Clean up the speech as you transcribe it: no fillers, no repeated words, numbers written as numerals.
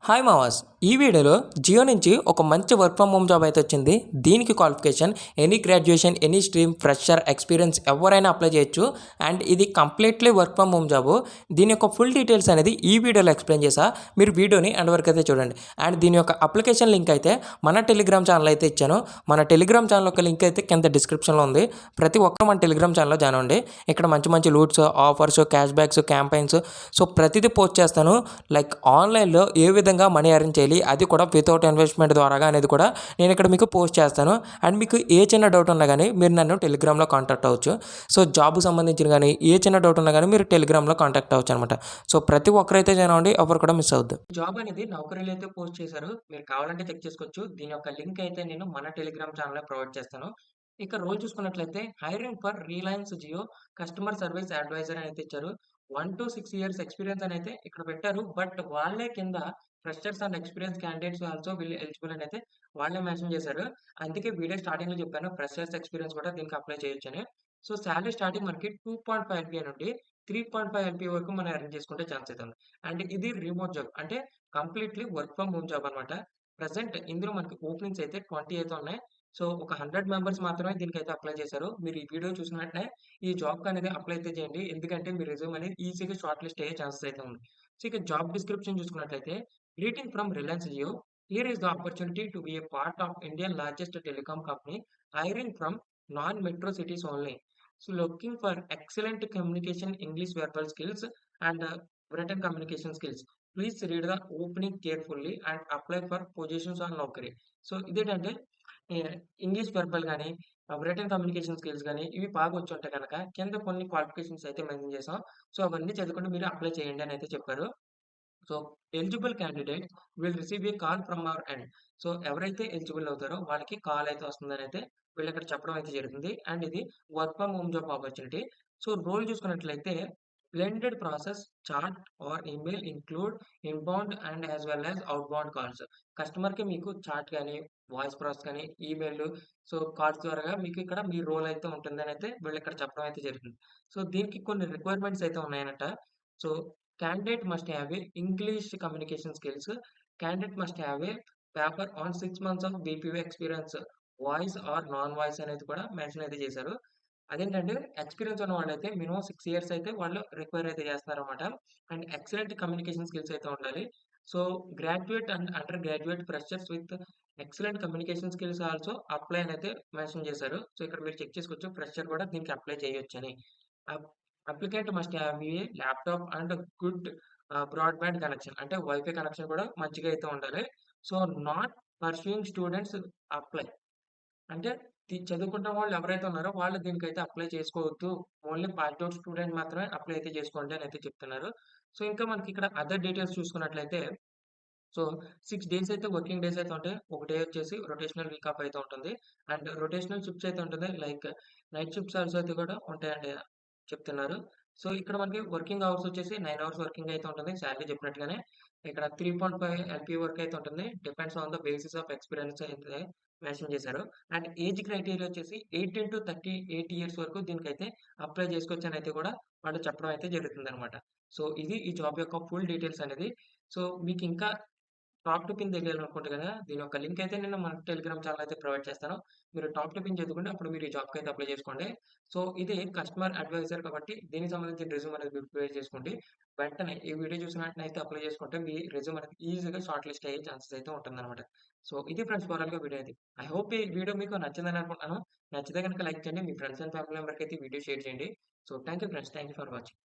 Hi మావాస్. ఈ వీడియోలో జియో నుంచి ఒక మంచి వర్క్ ఫ్రమ్ హోమ్ జాబ్ అయితే వచ్చింది. దీనికి qualification any graduation, any stream, fresher, experience ఎవరైనా అప్లై చేయొచ్చు. అండ్ ఇది completely work from home job. దీని యొక్క ఫుల్ డీటెయిల్స్ అనేది ఈ వీడియోలో ఎక్స్ప్లెయిన్ చేసా. మీరు వీడియోని ఎండ్ వరకు అయితే చూడండి. అండ్ దీని యొక్క అప్లికేషన్ లింక్ అయితే మన టెలిగ్రామ్ ఛానల్ అయితే ఇచ్చాను. మన టెలిగ్రామ్ ఛానల్ యొక్క లింక్ అయితే కింద డిస్క్రిప్షన్లో ఉంది. ప్రతి ఒక్కరు మన టెలిగ్రామ్ ఛానల్లో జాయిన్ అవ్వండి. ఇక్కడ మంచి మంచి loots, offers, cash backs, campaigns so ప్రతిదీ పోస్ట్ చేస్తాను. లైక్ ఆన్లైన్లో ఏ విధంగా మనీ ఎర్న్ చేయాలి, అది కూడా వితౌట్ ఇన్వెస్ట్మెంట్ ద్వారాగా అనేది కూడా నేను ఇక్కడ మీకు పోస్ట్ చేస్తాను. అండ్ మీకు ఏ చిన్న డౌట్ ఉన్నా కానీ మీరు నన్ను టెలిగ్రామ్లో కాంటాక్ట్ అవ్వచ్చు. సో జాబ్ సంబంధించిన కానీ ఏ చిన్న డౌట్ ఉన్నా కానీ మీరు టెలిగ్రామ్లో కాంటాక్ట్ అవ్వచ్చు అనమాట. సో ప్రతి ఒక్కరైతే జాయిన్ అవ్వండి, ఎవరు కూడా మిస్ అవ్వద్దు. జాబ్ అనేది నౌకరీలు అయితే పోస్ట్ చేశారు, మీరు కావాలంటే చెక్ చేసుకోవచ్చు. దీని యొక్క లింక్ అయితే నేను మన టెలిగ్రామ్ ఛానల్లో ప్రొవైడ్ చేస్తాను. ఇక రోల్ చూసుకున్నట్లయితే hiring for Reliance Jio customer service advisor అని అయితే ఇచ్చారు. 1 to 6 years ఎక్స్పీరియన్స్ అని అయితే ఇక్కడ పెట్టారు. బట్ వాళ్ళే కింద freshers and experience candidates also వీళ్ళు ఎలిజిబుల్ అని అయితే వాళ్ళే మెన్షన్ చేశారు. అందుకే వీడియో స్టార్టింగ్ లో చెప్పాను ఫ్రెషర్స్ ఎక్స్పీరియన్స్ కూడా దీనికి అప్లై చేయొచ్చని. సో శాలరీ స్టార్టింగ్ మనకి 2.5 ఎల్పీ నుండి 3.5 ఎల్పీ వరకు మనం ఎర్న్ చేసుకుంటే ఛాన్స్ అయితే ఉంది. అండ్ ఇది రిమోట్ జాబ్, అంటే completely work from home job అనమాట. ప్రెసెంట్ ఇందులో మనకి ఓపెనింగ్స్ అయితే 20 అయితే ఉన్నాయి. సో ఒక 100 మెంబర్స్ మాత్రమే దీనికైతే అప్లై చేశారు. మీరు ఈ వీడియో చూసినట్టే ఈ జాబ్‌కి అనేది అప్లై అయితే చేయండి. ఎందుకంటే మీ రెజ్యూమ్ అనేది ఈజీగా షార్ట్ లిస్ట్ అయ్యే ఛాన్సెస్ అయితే ఉంది. సో ఇక జాబ్ డిస్క్రిప్షన్ చూసుకున్నట్లయితే greeting from Reliance Jio. Here is the opportunity to be a part of Indian largest telecom company hiring from non metro cities only. So looking for excellent communication, English verbal skills and written communication skills. Please read the opening carefully and apply for positions on Naukri. So ఇదేంటంటే English verbal గానీ, return communication skills గానీ, ఇవి బాగా వచ్చుంటే గనక కింద కొన్ని qualifications అయితే మెన్షన్ చేసాం. సో అవన్నీ చదువుకుంటూ మీరు అప్లై చేయండి అని అయితే చెప్పారు. So eligible candidate will receive a call from our end. So ఎవరైతే ఎలిజిబుల్ అవుతారో వాళ్ళకి కాల్ అయితే వస్తుందని అయితే వీళ్ళు ఇక్కడ చెప్పడం అయితే జరుగుతుంది. అండ్ ఇది work from home job opportunity. So role చూసుకున్నట్లయితే blended process chat or email include inbound and as well as outbound calls. కస్టమర్‌కి మీకు చాట్ గాని, వాయిస్ ప్రాసెస్ గాని, ఈమెయిల్ సో కాల్స్ ద్వారా మీకు ఇక్కడ మీ రోల్ అయితే ఉంటుందని అయితే వీళ్ళు ఇక్కడ చెప్పడం అయితే జరిగింది. సో దీనికి కొన్ని రిక్వైర్మెంట్స్ అయితే ఉన్నాయన్నట. So candidate must have a English communication skills. Candidate must have a paper on 6 months of BPO experience, voice or non voice అనేది కూడా మెన్షన్ అయితే చేశారు. అదేంటంటే ఎక్స్పీరియన్స్ ఉన్న వాళ్ళైతే మినిమమ్ 6 ఇయర్స్ అయితే వాళ్ళు రిక్వైర్ అయితే చేస్తున్నారన్నమాట. అండ్ ఎక్సలెంట్ కమ్యూనికేషన్ స్కిల్స్ అయితే ఉండాలి. So graduate and under graduate freshers with excellent communication skills also apply అని అయితే మెన్షన్ చేశారు. సో ఇక్కడ మీరు చెక్ చేసుకోవచ్చు ఫ్రెషర్ కూడా దీనికి అప్లై చేయొచ్చని. Up applicant must have a laptop and good broadband connection. అంటే వైఫై కనెక్షన్ కూడా మంచిగా అయితే ఉండాలి. So not pursuing students apply. అంటే చదువుకున్న వాళ్ళు ఎవరైతే ఉన్నారో వాళ్ళు దీనికైతే అప్లై చేసుకోవద్దు. ఓన్లీ పాస్డ్ ఔట్ స్టూడెంట్ మాత్రమే అప్లై అయితే చేసుకోండి అని అయితే చెప్తున్నారు. సో ఇంకా మనకి ఇక్కడ అదర్ డీటెయిల్స్ చూసుకున్నట్లయితే సో 6 డేస్ అయితే వర్కింగ్ డేస్ అయితే ఉంటాయి. ఒక డే వచ్చేసి రొటేషనల్ వీక్ ఆఫ్ అయితే ఉంటుంది. అండ్ రొటేషనల్ షిఫ్ట్స్ అయితే ఉంటుంది. లైక్ నైట్ షిఫ్ట్స్ ఆల్సో అయితే కూడా ఉంటాయండి చెప్తున్నారు. సో ఇక్కడ మనకి వర్కింగ్ అవర్స్ వచ్చేసి 9 అవర్స్ వర్కింగ్ అయితే ఉంటుంది. సాలరీ చెప్పినట్టుగానే ఇక్కడ 3.5 ఎల్‌పీ వరకు అయితే ఉంటుంది. Depends on the basis of experience అయితే మెన్షన్ చేశారు. అండ్ ఏజ్ క్రైటీరియా వచ్చేసి 18-38 ఇయర్స్ వరకు దీనికైతే అప్లై చేసుకోవచ్చని అయితే కూడా వాళ్ళు చెప్పడం అయితే జరుగుతుందనమాట. సో ఇది ఈ జాబ్ యొక్క ఫుల్ డీటెయిల్స్ అనేది. సో మీకు ఇంకా టాప్ టు పిన్ తెలియాలనుకుంటే గనక దీని యొక్క లింక్ అయితే నేను మన టెలిగ్రామ్ ఛానల్ అయితే ప్రొవైడ్ చేస్తాను. మీరు టాప్ టు పిన్ చదువుకుంటే అప్పుడు మీరు ఈ జాబ్‌కి అయితే అప్లై చేసుకోండి. సో ఇది కస్టమర్ అడ్వైజర్ కాబట్టి దీనికి సంబంధించిన రెజ్యూమ్ అనేది మీరు ప్రిపేర్ చేసుకోండి. వెంటనే ఈ వీడియో చూసిన వెంటనే అయితే అప్లై చేసుకుంటే మీ రెజ్యూమ్ అనేది ఈజీగా షార్ట్ లిస్ట్ అయ్యే ఛాన్సెస్ అయితే ఉంటుందన్నమాట. సో ఇది ఫ్రెండ్స్ ఓవరాల్‌గా వీడియో ఇది. ఐ హోప్ ఈ వీడియో మీకు నచ్చిందని అనుకుంటున్నాను. నచ్చితే గనుక లైక్ చేయండి. మీ ఫ్రెండ్స్ అండ్ ఫ్యామిలీ మెంబర్‌కి అయితే ఈ వీడియో షేర్ చేయండి. So thank you friends. Thank you for watching.